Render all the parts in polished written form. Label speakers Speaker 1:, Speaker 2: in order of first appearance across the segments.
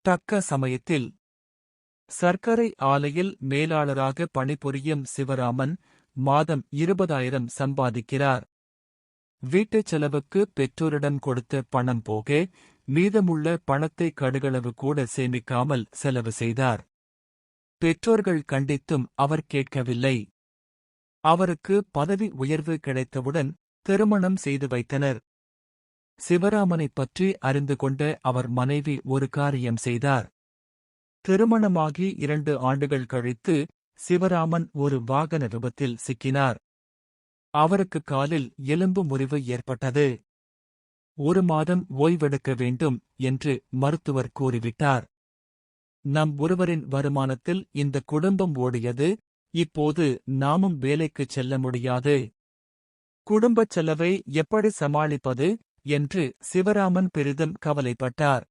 Speaker 1: தக்க சமயத்தில் சர்க்கரை ஆலையில் மேலாளராக பணிபுரியும் சிவராமன் மாதம் 20,000 சம்பாதிக்கிறார். வீட்டுச் செலவுக்கு பெற்றோரிடம் கொடுத்த பணம் போக மீதமுள்ள பணத்தை கடுகளவு கூட சேமிக்காமல் செலவு செய்தார். பெற்றோர்கள் கண்டித்தும் அவர் கேட்கவில்லை. அவருக்கு பதவி உயர்வு கிடைத்தவுடன் திருமணம் செய்து வைத்தனர். சிவராமனைப் பற்றி அறிந்து கொண்ட அவர் மனைவி ஒரு காரியம் செய்தார். திருமணமாகி 2 ஆண்டுகள் கழித்து சிவராமன் ஒரு வாகன விபத்தில் சிக்கினார். அவருக்கு காலில் எலும்பு முறிவு ஏற்பட்டது. 1 மாதம் ஓய்வெடுக்க வேண்டும் என்று மருத்துவர் கூறிவிட்டார். நம் ஒருவரின் வருமானத்தில் இந்த குடும்பம் ஓடியது. இப்போது நாமும் வேலைக்குச் செல்ல முடியாது. குடும்பச் செலவை எப்படி சமாளிப்பது என்று சிவராமன் பெரிதும் கவலைப்பட்டார்.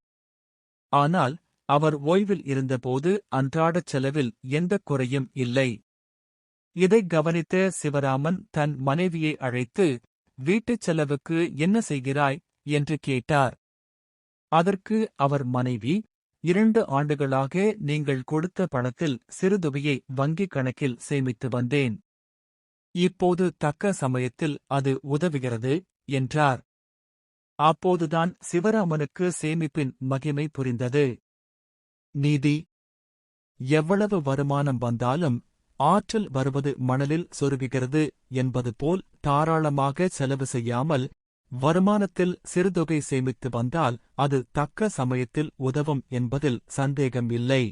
Speaker 1: ஆனால் அவர் ஓய்வில் இருந்தபோது அன்றாடச் செலவில் எந்தக் குறையும் இல்லை. இதைக் கவனித்த சிவராமன் தன் மனைவியை அழைத்து, வீட்டுச் செலவுக்கு என்ன செய்கிறாய் என்று கேட்டார். அதற்கு அவர் மனைவி, 2 ஆண்டுகளாக நீங்கள் கொடுத்த பணத்தில் சிறுதொகையை வங்கிக் கணக்கில் சேமித்து வந்தேன். இப்போது தக்க சமயத்தில் அது உதவுகிறது என்றார். அப்போதுதான் சிவராமனுக்கு சேமிப்பின் மகிமை புரிந்தது. நீதி. எவ்வளவு வருமானம் வந்தாலும் ஆற்றல் வருவது மணலில் சொருகுகிறது என்பது போல் தாராளமாக செலவு செய்யாமல் வருமானத்தில் சிறுதொகை சேமித்து வந்தால் அது தக்க சமயத்தில் உதவும் என்பதில் சந்தேகம் இல்லை.